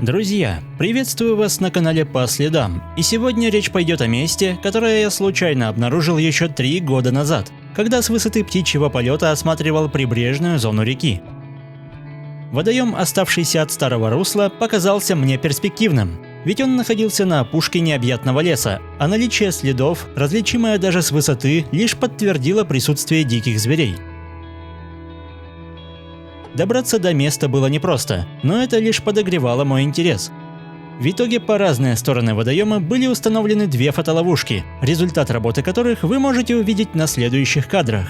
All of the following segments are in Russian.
Друзья, приветствую вас на канале По Следам, и сегодня речь пойдет о месте, которое я случайно обнаружил еще 3 года назад, когда с высоты птичьего полета осматривал прибрежную зону реки. Водоем, оставшийся от старого русла, показался мне перспективным, ведь он находился на опушке необъятного леса, а наличие следов, различимое даже с высоты, лишь подтвердило присутствие диких зверей. Добраться до места было непросто, но это лишь подогревало мой интерес. В итоге по разные стороны водоема были установлены 2 фотоловушки, результат работы которых вы можете увидеть на следующих кадрах.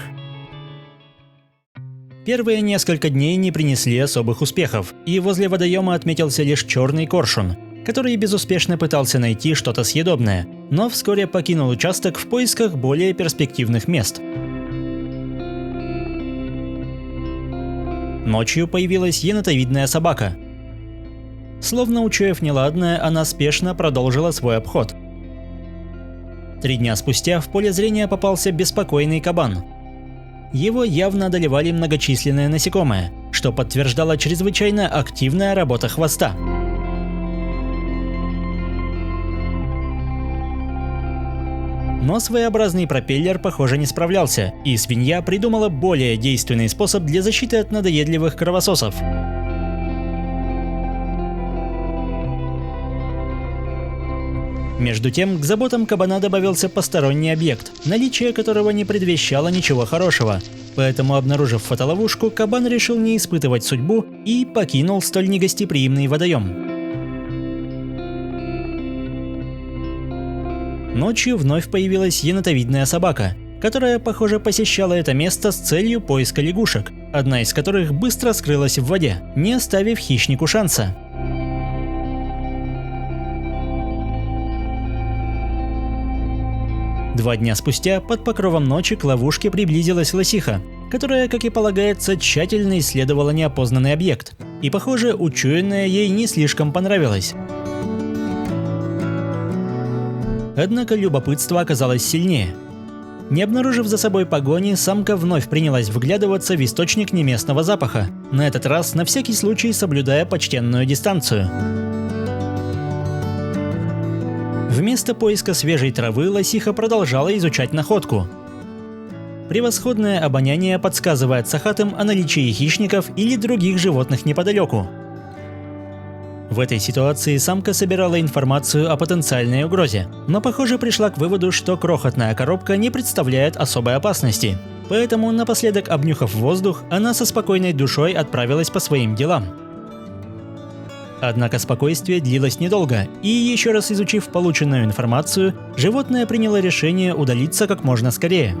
Первые несколько дней не принесли особых успехов, и возле водоема отметился лишь черный коршун, который безуспешно пытался найти что-то съедобное, но вскоре покинул участок в поисках более перспективных мест. Ночью появилась енотовидная собака. Словно учуяв неладное, она спешно продолжила свой обход. 3 дня спустя в поле зрения попался беспокойный кабан. Его явно одолевали многочисленные насекомые, что подтверждало чрезвычайно активная работа хвоста. Но своеобразный пропеллер, похоже, не справлялся, и свинья придумала более действенный способ для защиты от надоедливых кровососов. Между тем, к заботам кабана добавился посторонний объект, наличие которого не предвещало ничего хорошего. Поэтому, обнаружив фотоловушку, кабан решил не испытывать судьбу и покинул столь негостеприимный водоем. Ночью вновь появилась енотовидная собака, которая, похоже, посещала это место с целью поиска лягушек, одна из которых быстро скрылась в воде, не оставив хищнику шанса. Два дня спустя под покровом ночи к ловушке приблизилась лосиха, которая, как и полагается, тщательно исследовала неопознанный объект, и, похоже, учуянное ей не слишком понравилось. Однако любопытство оказалось сильнее. Не обнаружив за собой погони, самка вновь принялась вглядываться в источник неместного запаха, на этот раз на всякий случай соблюдая почтенную дистанцию. Вместо поиска свежей травы лосиха продолжала изучать находку. Превосходное обоняние подсказывает сахатым о наличии хищников или других животных неподалеку. В этой ситуации самка собирала информацию о потенциальной угрозе, но, похоже, пришла к выводу, что крохотная коробка не представляет особой опасности. Поэтому, напоследок обнюхав воздух, она со спокойной душой отправилась по своим делам. Однако спокойствие длилось недолго, и еще раз изучив полученную информацию, животное приняло решение удалиться как можно скорее.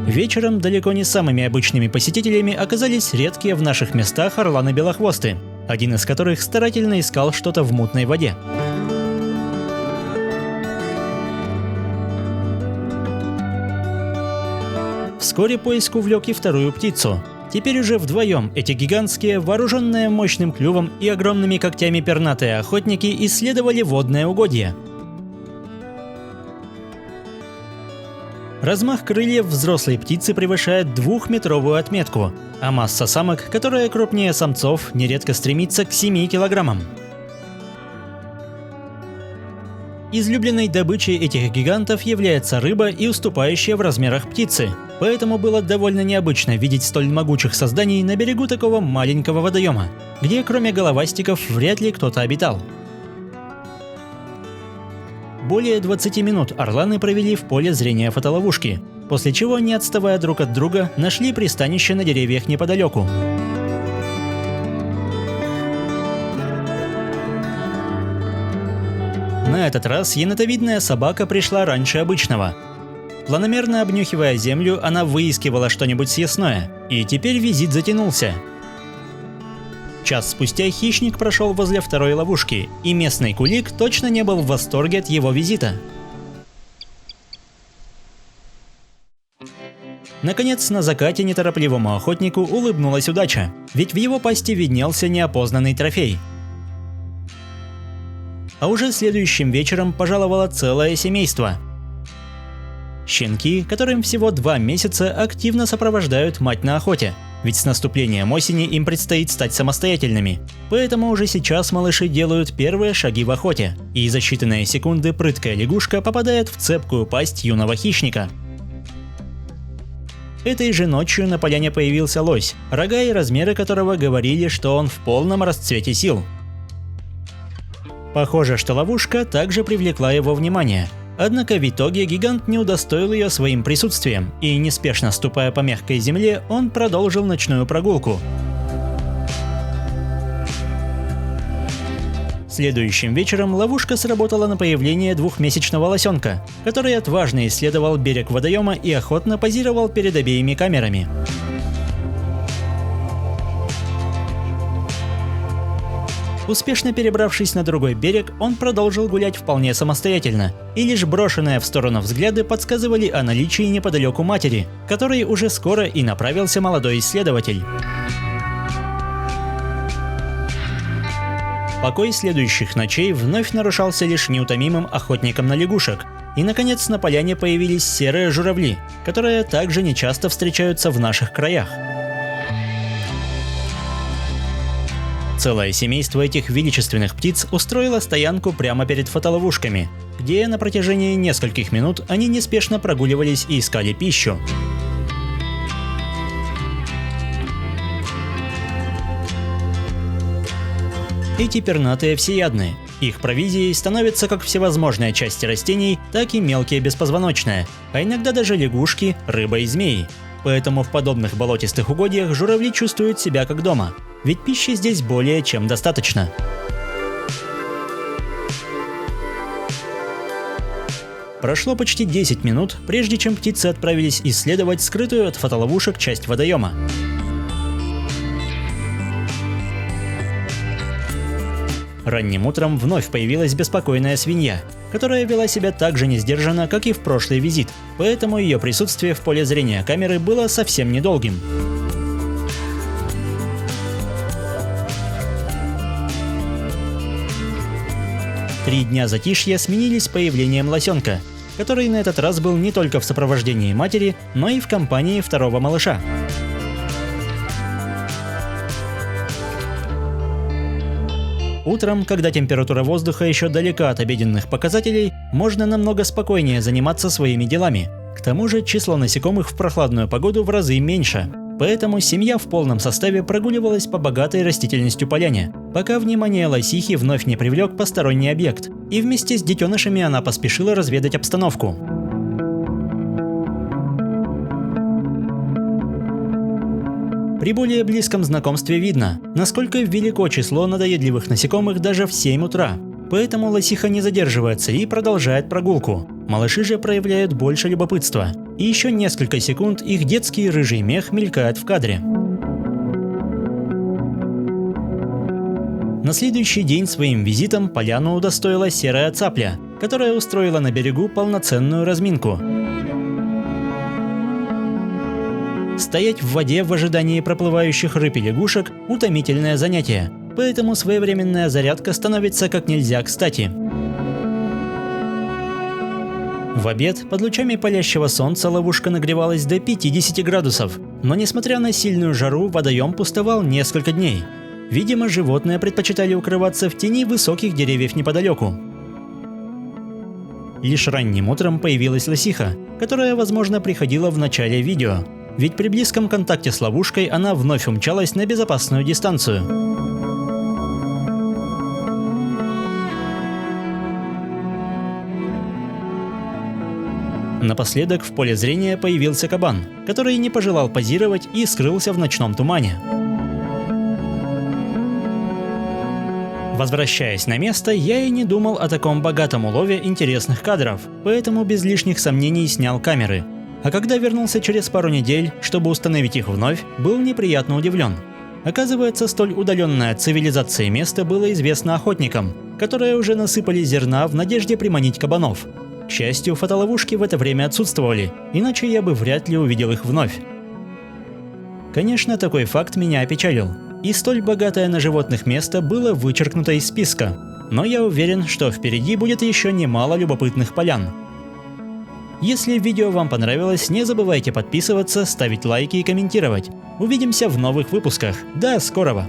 Вечером далеко не самыми обычными посетителями оказались редкие в наших местах орланы-белохвосты, один из которых старательно искал что-то в мутной воде. Вскоре поиск увлек и вторую птицу. Теперь уже вдвоем эти гигантские, вооруженные мощным клювом и огромными когтями пернатые охотники исследовали водное угодье. Размах крыльев взрослой птицы превышает 2-метровую отметку, а масса самок, которая крупнее самцов, нередко стремится к 7 килограммам. Излюбленной добычей этих гигантов является рыба и уступающая в размерах птицы, поэтому было довольно необычно видеть столь могучих созданий на берегу такого маленького водоема, где кроме головастиков вряд ли кто-то обитал. Более 20 минут орланы провели в поле зрения фотоловушки, после чего, не отставая друг от друга, нашли пристанище на деревьях неподалеку. На этот раз енотовидная собака пришла раньше обычного. Планомерно обнюхивая землю, она выискивала что-нибудь съестное, и теперь визит затянулся. Час спустя хищник прошел возле второй ловушки, и местный кулик точно не был в восторге от его визита. Наконец, на закате неторопливому охотнику улыбнулась удача, ведь в его пасти виднелся неопознанный трофей. А уже следующим вечером пожаловало целое семейство. Щенки, которым всего 2 месяца, активно сопровождают мать на охоте, Ведь с наступлением осени им предстоит стать самостоятельными. Поэтому уже сейчас малыши делают первые шаги в охоте, и за считанные секунды прыткая лягушка попадает в цепкую пасть юного хищника. Этой же ночью на поляне появился лось, рога и размеры которого говорили, что он в полном расцвете сил. Похоже, что ловушка также привлекла его внимание. Однако в итоге гигант не удостоил ее своим присутствием, и неспешно ступая по мягкой земле, он продолжил ночную прогулку. Следующим вечером ловушка сработала на появление двухмесячного лосенка, который отважно исследовал берег водоема и охотно позировал перед обеими камерами. Успешно перебравшись на другой берег, он продолжил гулять вполне самостоятельно, и лишь брошенные в сторону взгляды подсказывали о наличии неподалеку матери, к которой уже скоро и направился молодой исследователь. Покой следующих ночей вновь нарушался лишь неутомимым охотником на лягушек, и наконец на поляне появились серые журавли, которые также нечасто встречаются в наших краях. Целое семейство этих величественных птиц устроило стоянку прямо перед фотоловушками, где на протяжении нескольких минут они неспешно прогуливались и искали пищу. Эти пернатые всеядные. Их провизией становятся как всевозможные части растений, так и мелкие беспозвоночные, а иногда даже лягушки, рыба и змеи. Поэтому в подобных болотистых угодьях журавли чувствуют себя как дома, ведь пищи здесь более чем достаточно. Прошло почти 10 минут, прежде чем птицы отправились исследовать скрытую от фотоловушек часть водоема. Ранним утром вновь появилась беспокойная свинья, которая вела себя так же несдержанно, как и в прошлый визит, поэтому ее присутствие в поле зрения камеры было совсем недолгим. Три дня затишья сменились появлением лосенка, который на этот раз был не только в сопровождении матери, но и в компании второго малыша. Утром, когда температура воздуха еще далека от обеденных показателей, можно намного спокойнее заниматься своими делами. К тому же число насекомых в прохладную погоду в разы меньше. Поэтому семья в полном составе прогуливалась по богатой растительностью поляне, пока внимание лосихи вновь не привлек посторонний объект, и вместе с детенышами она поспешила разведать обстановку. При более близком знакомстве видно, насколько велико число надоедливых насекомых даже в 7 утра. Поэтому лосиха не задерживается и продолжает прогулку. Малыши же проявляют больше любопытства. И еще несколько секунд их детский рыжий мех мелькает в кадре. На следующий день своим визитом поляну удостоила серая цапля, которая устроила на берегу полноценную разминку. Стоять в воде в ожидании проплывающих рыб и лягушек – утомительное занятие, поэтому своевременная зарядка становится как нельзя кстати. В обед под лучами палящего солнца ловушка нагревалась до 50 градусов, но несмотря на сильную жару, водоем пустовал несколько дней. Видимо, животные предпочитали укрываться в тени высоких деревьев неподалеку. Лишь ранним утром появилась лосиха, которая, возможно, приходила в начале видео. Ведь при близком контакте с ловушкой она вновь умчалась на безопасную дистанцию. Напоследок в поле зрения появился кабан, который не пожелал позировать и скрылся в ночном тумане. Возвращаясь на место, я и не думал о таком богатом улове интересных кадров, поэтому без лишних сомнений снял камеры. А когда вернулся через пару недель, чтобы установить их вновь, был неприятно удивлен. Оказывается, столь удаленное от цивилизации место было известно охотникам, которые уже насыпали зерна в надежде приманить кабанов. К счастью, фотоловушки в это время отсутствовали, иначе я бы вряд ли увидел их вновь. Конечно, такой факт меня опечалил, и столь богатое на животных место было вычеркнуто из списка, но я уверен, что впереди будет еще немало любопытных полян. Если видео вам понравилось, не забывайте подписываться, ставить лайки и комментировать. Увидимся в новых выпусках. До скорого!